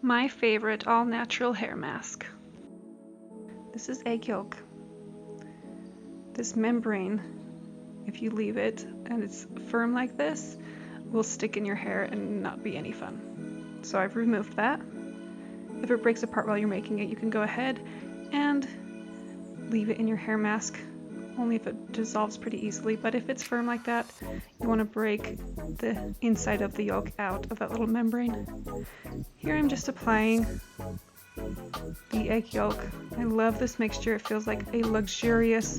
My favorite all-natural hair mask. This is egg yolk. This membrane, if you leave it and it's firm like this, will stick in your hair and not be any fun. So I've removed that. If it breaks apart while you're making it, you can go ahead and leave it in your hair mask, only if it dissolves pretty easily. But if it's firm like that, you want to break the inside of the yolk out of that little membrane. Here I'm just applying the egg yolk. I love this mixture. It feels like a luxurious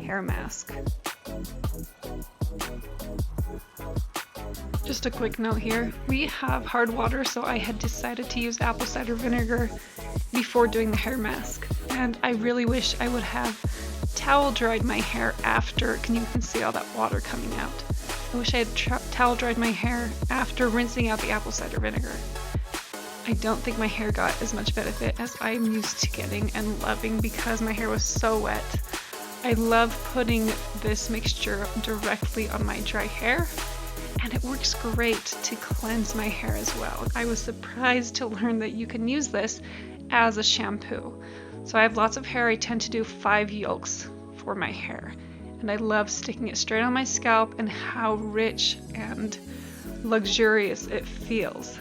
hair mask. Just a quick note here. We have hard water, so I had decided to use apple cider vinegar before doing the hair mask. And I really wish I would have towel dried my hair after. You can see all that water coming out. I wish I had towel dried my hair after rinsing out the apple cider vinegar. I don't think my hair got as much benefit as I'm used to getting and loving because my hair was so wet. I love putting this mixture directly on my dry hair, and it works great to cleanse my hair as well. I was surprised to learn that you can use this as a shampoo. So I have lots of hair. I tend to do 5 yolks for my hair, and I love sticking it straight on my scalp and how rich and luxurious it feels.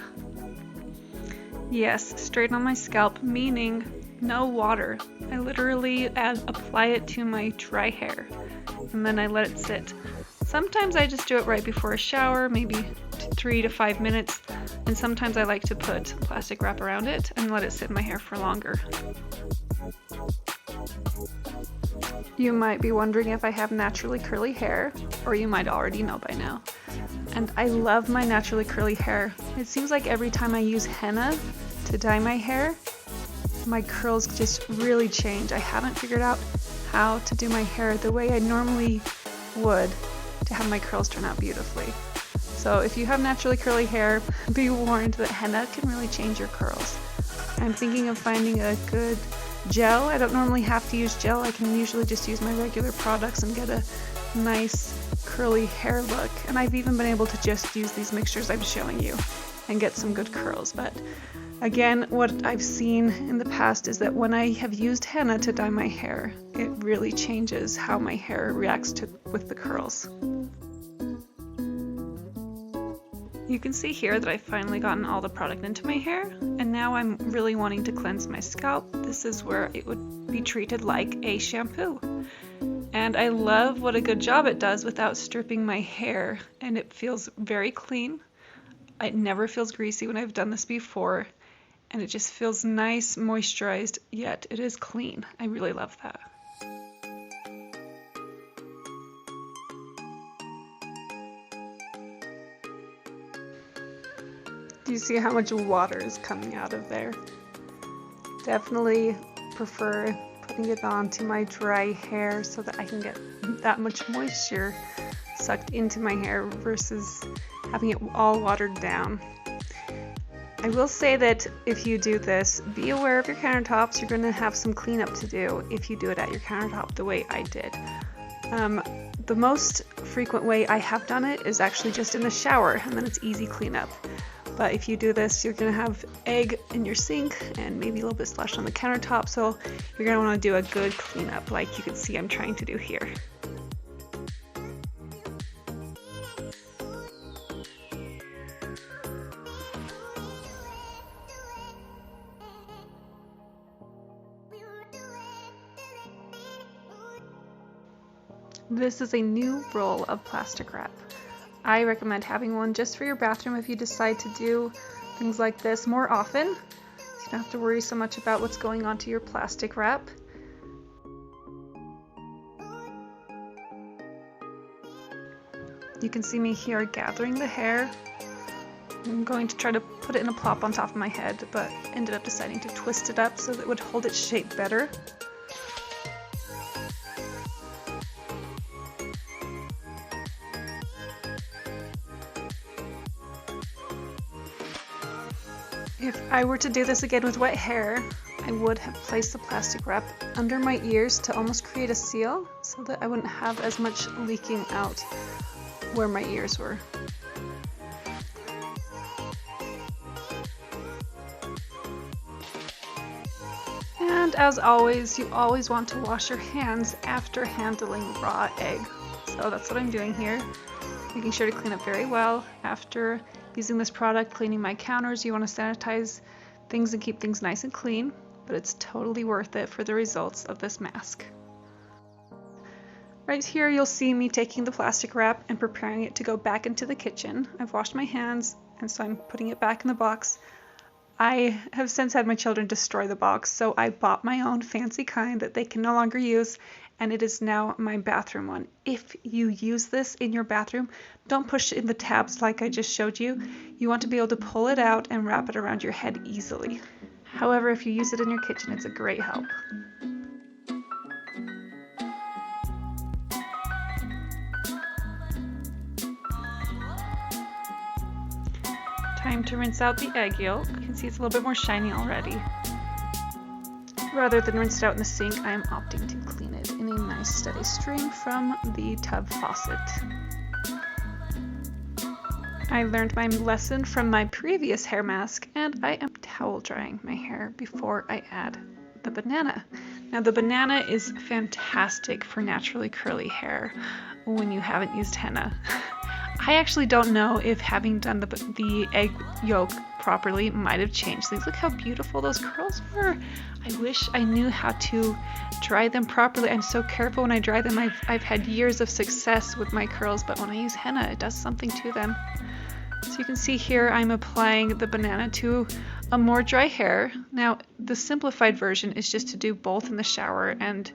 Yes, straight on my scalp, meaning no water. I literally apply it to my dry hair and then I let it sit. Sometimes I just do it right before a shower, maybe 3 to 5 minutes, and sometimes I like to put plastic wrap around it and let it sit in my hair for longer. You might be wondering if I have naturally curly hair, or you might already know by now. And I love my naturally curly hair. It seems like every time I use henna to dye my hair, my curls just really change. I haven't figured out how to do my hair the way I normally would to have my curls turn out beautifully. So if you have naturally curly hair, be warned that henna can really change your curls. I'm thinking of finding a good gel. I don't normally have to use gel. I can usually just use my regular products and get a nice curly hair look. And I've even been able to just use these mixtures I'm showing you and get some good curls. But again, what I've seen in the past is that when I have used henna to dye my hair, it really changes how my hair reacts with the curls. You can see here that I've finally gotten all the product into my hair, and now I'm really wanting to cleanse my scalp. This is where it would be treated like a shampoo. And I love what a good job it does without stripping my hair, and it feels very clean. It never feels greasy when I've done this before, and it just feels nice, moisturized, yet it is clean. I really love that. Do you see how much water is coming out of there? Definitely prefer putting it onto my dry hair so that I can get that much moisture sucked into my hair versus having it all watered down. I will say that if you do this, be aware of your countertops. You're going to have some cleanup to do if you do it at your countertop the way I did. The most frequent way I have done it is actually just in the shower, and then it's easy cleanup. But if you do this, you're going to have egg in your sink and maybe a little bit splashed on the countertop, so you're going to want to do a good cleanup like you can see I'm trying to do here. This is a new roll of plastic wrap. I recommend having one just for your bathroom if you decide to do things like this more often. So you don't have to worry so much about what's going onto your plastic wrap. You can see me here gathering the hair. I'm going to try to put it in a plop on top of my head, but ended up deciding to twist it up so that it would hold its shape better. If I were to do this again with wet hair, I would have placed the plastic wrap under my ears to almost create a seal so that I wouldn't have as much leaking out where my ears were. And as always, you always want to wash your hands after handling raw egg. So that's what I'm doing here, making sure to clean up very well. After using this product, cleaning my counters, you want to sanitize things and keep things nice and clean, but it's totally worth it for the results of this mask. Right here you'll see me taking the plastic wrap and preparing it to go back into the kitchen. I've washed my hands, and so I'm putting it back in the box. I have since had my children destroy the box, so I bought my own fancy kind that they can no longer use, and it is now my bathroom one. If you use this in your bathroom, don't push it in the tabs like I just showed you. You want to be able to pull it out and wrap it around your head easily. However, if you use it in your kitchen, it's a great help. Time to rinse out the egg yolk. You can see it's a little bit more shiny already. Rather than rinse it out in the sink, I am opting to clean it in a nice steady stream from the tub faucet. I learned my lesson from my previous hair mask, and I am towel drying my hair before I add the banana. Now the banana is fantastic for naturally curly hair when you haven't used henna. I actually don't know if having done the egg yolk properly might have changed things. Look how beautiful those curls were. I wish I knew how to dry them properly. I'm so careful when I dry them. I've had years of success with my curls, but when I use henna, it does something to them. So you can see here I'm applying the banana to a more dry hair. Now the simplified version is just to do both in the shower, and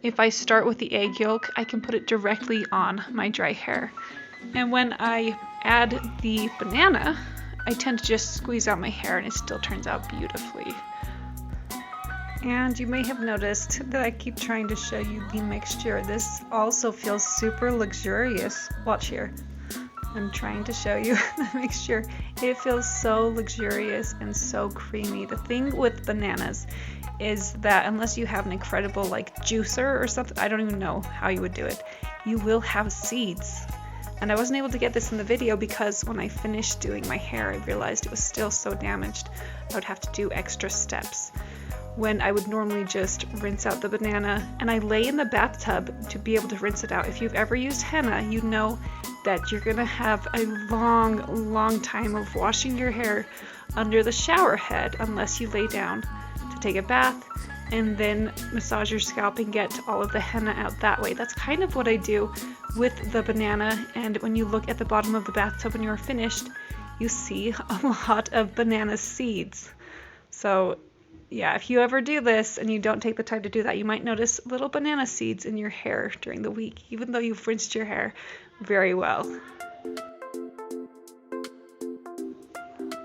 if I start with the egg yolk, I can put it directly on my dry hair. And when I add the banana, I tend to just squeeze out my hair and it still turns out beautifully. And you may have noticed that I keep trying to show you the mixture. This also feels super luxurious. Watch here. I'm trying to show you the mixture. It feels so luxurious and so creamy. The thing with bananas is that unless you have an incredible like juicer or something, I don't even know how you would do it, you will have seeds. And I wasn't able to get this in the video because when I finished doing my hair, I realized it was still so damaged. I would have to do extra steps when I would normally just rinse out the banana. And I lay in the bathtub to be able to rinse it out. If you've ever used henna, you know that you're gonna have a long time of washing your hair under the shower head unless you lay down to take a bath and then massage your scalp and get all of the henna out that way. That's kind of what I do with the banana, and when you look at the bottom of the bathtub when you're finished, you see a lot of banana seeds. So yeah, if you ever do this and you don't take the time to do that, you might notice little banana seeds in your hair during the week, even though you've rinsed your hair very well.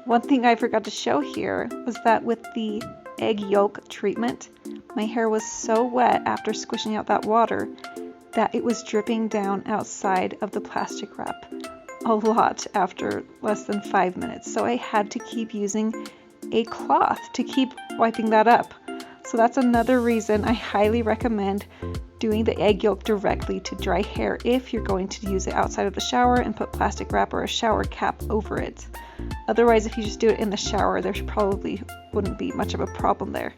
One thing I forgot to show here was that with the egg yolk treatment, my hair was so wet after squishing out that water that it was dripping down outside of the plastic wrap a lot after less than 5 minutes. So I had to keep using a cloth to keep wiping that up. So that's another reason I highly recommend doing the egg yolk directly to dry hair if you're going to use it outside of the shower and put plastic wrap or a shower cap over it. Otherwise, if you just do it in the shower, there probably wouldn't be much of a problem there.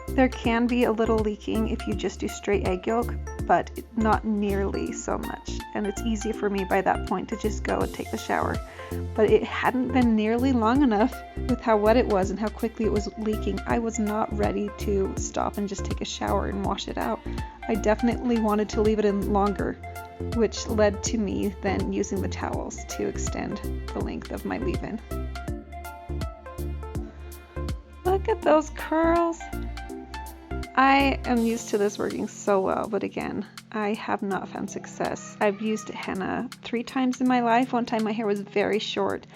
There can be a little leaking if you just do straight egg yolk, but not nearly so much. And it's easy for me by that point to just go and take the shower. But it hadn't been nearly long enough with how wet it was and how quickly it was leaking. I was not ready to stop and just take a shower and wash it out. I definitely wanted to leave it in longer, which led to me then using the towels to extend the length of my leave-in. Look at those curls! I am used to this working so well, but again, I have not found success. I've used henna 3 times in my life. One time my hair was very short,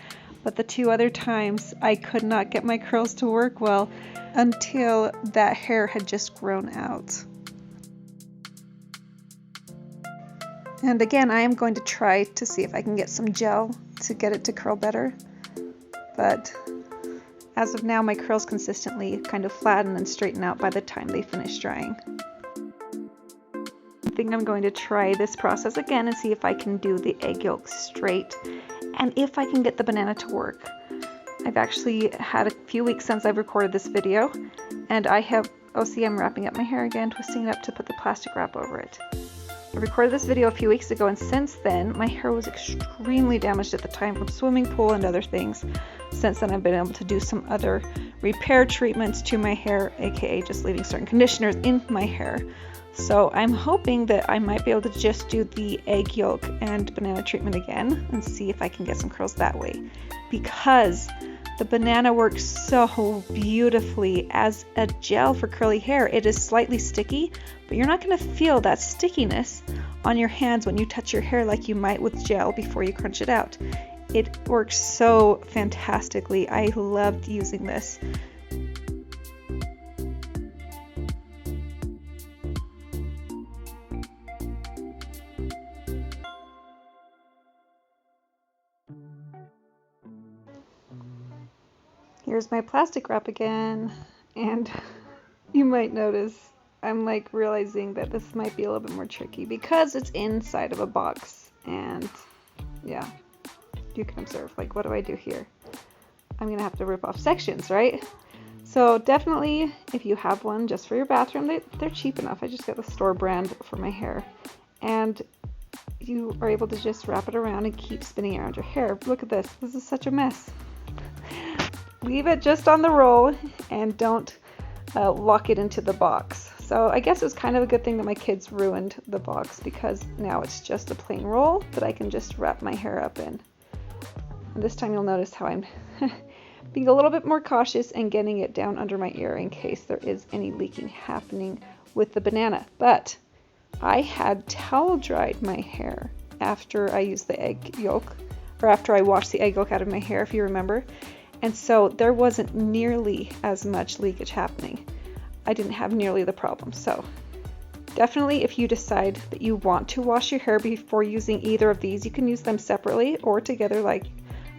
but the 2 other times I could not get my curls to work well until that hair had just grown out. And again, I am going to try to see if I can get some gel to get it to curl better, but as of now, my curls consistently kind of flatten and straighten out by the time they finish drying. I think I'm going to try this process again and see if I can do the egg yolk straight and if I can get the banana to work. I've actually had a few weeks since I've recorded this video, and I have, oh see, I'm wrapping up my hair again, twisting it up to put the plastic wrap over it. I recorded this video a few weeks ago, and since then my hair was extremely damaged at the time from swimming pool and other things. Since then I've been able to do some other repair treatments to my hair, aka just leaving certain conditioners in my hair. So I'm hoping that I might be able to just do the egg yolk and banana treatment again and see if I can get some curls that way, because the banana works so beautifully as a gel for curly hair. It is slightly sticky, but you're not going to feel that stickiness on your hands when you touch your hair like you might with gel before you crunch it out. It works so fantastically. I loved using this. Here's my plastic wrap again, and you might notice I'm like realizing that this might be a little bit more tricky because it's inside of a box, and yeah, you can observe, like, what do I do here? I'm gonna have to rip off sections, right? So definitely, if you have one just for your bathroom, they're cheap enough. I just got the store brand for my hair, and you are able to just wrap it around and keep spinning around your hair. Look at this. This is such a mess. Leave it just on the roll and don't lock it into the box. So I guess it was kind of a good thing that my kids ruined the box, because now it's just a plain roll that I can just wrap my hair up in. And this time you'll notice how I'm being a little bit more cautious and getting it down under my ear in case there is any leaking happening with the banana. But I had towel dried my hair after I used the egg yolk, or after I washed the egg yolk out of my hair, if you remember. And so there wasn't nearly as much leakage happening. I didn't have nearly the problem. So definitely, if you decide that you want to wash your hair before using either of these, you can use them separately or together like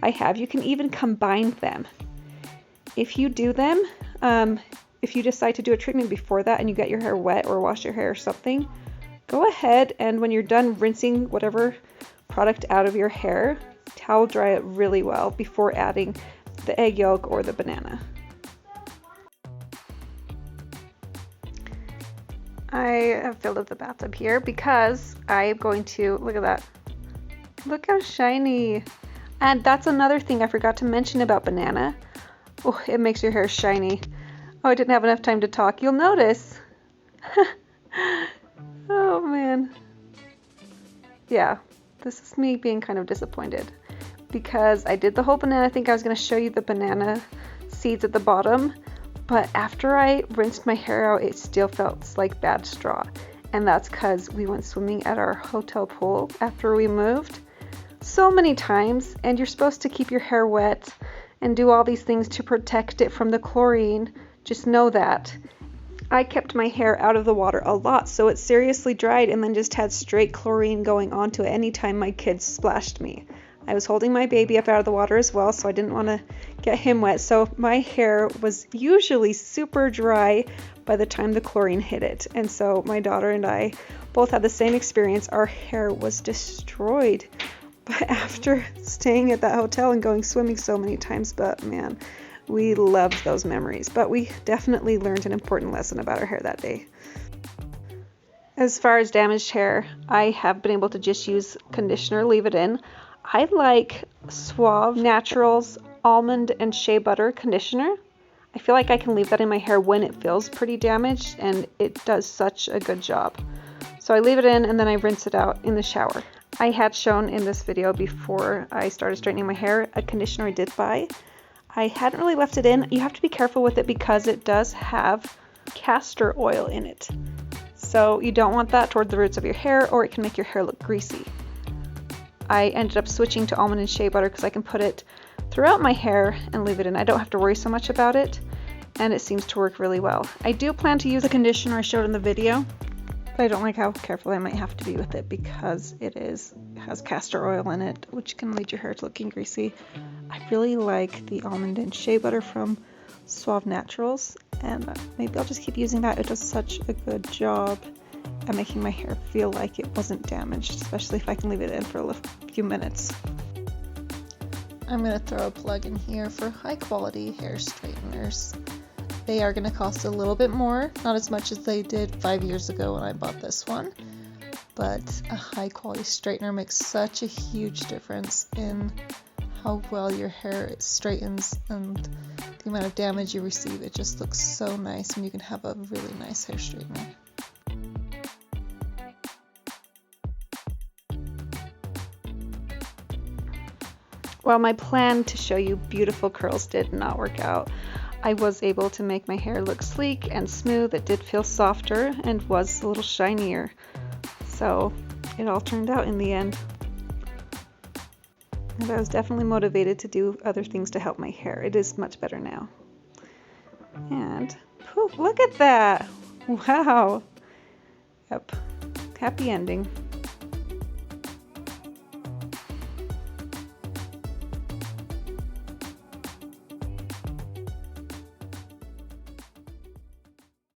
I have. You can even combine them. If you do them, if you decide to do a treatment before that and you get your hair wet or wash your hair or something, go ahead and when you're done rinsing whatever product out of your hair, towel dry it really well before adding the egg yolk or the banana. I have filled up the bathtub here because I'm going to, look at that. Look how shiny. And that's another thing I forgot to mention about banana. Oh, it makes your hair shiny. Oh, I didn't have enough time to talk. You'll notice. Oh man. Yeah, this is me being kind of disappointed, because I did the whole banana. I think I was going to show you the banana seeds at the bottom, but after I rinsed my hair out, it still felt like bad straw. And that's because we went swimming at our hotel pool after we moved so many times, and you're supposed to keep your hair wet and do all these things to protect it from the chlorine. Just know that. I kept my hair out of the water a lot, so it seriously dried and then just had straight chlorine going onto it anytime my kids splashed me. I was holding my baby up out of the water as well, so I didn't want to get him wet. So my hair was usually super dry by the time the chlorine hit it. And so my daughter and I both had the same experience. Our hair was destroyed. But after staying at that hotel and going swimming so many times, but man, we loved those memories. But we definitely learned an important lesson about our hair that day. As far as damaged hair, I have been able to just use conditioner, leave it in. I like Suave Naturals Almond and Shea Butter Conditioner. I feel like I can leave that in my hair when it feels pretty damaged, and it does such a good job. So I leave it in and then I rinse it out in the shower. I had shown in this video before I started straightening my hair a conditioner I did buy. I hadn't really left it in. You have to be careful with it because it does have castor oil in it. So you don't want that toward the roots of your hair, or it can make your hair look greasy. I ended up switching to almond and shea butter because I can put it throughout my hair and leave it in. I don't have to worry so much about it, and it seems to work really well. I do plan to use the conditioner I showed in the video, but I don't like how careful I might have to be with it because it has castor oil in it, which can lead your hair to looking greasy. I really like the almond and shea butter from Suave Naturals, and maybe I'll just keep using that. It does such a good job at making my hair feel like it wasn't damaged, especially if I can leave it in for a few minutes. I'm going to throw a plug in here for high quality hair straighteners. They are going to cost a little bit more, not as much as they did 5 years ago when I bought this one, but a high quality straightener makes such a huge difference in how well your hair straightens and the amount of damage you receive. It just looks so nice and you can have a really nice hair straightener. Well, my plan to show you beautiful curls did not work out. I was able to make my hair look sleek and smooth. It did feel softer and was a little shinier. So it all turned out in the end. And I was definitely motivated to do other things to help my hair. It is much better now. And poof, look at that! Wow! Yep. Happy ending.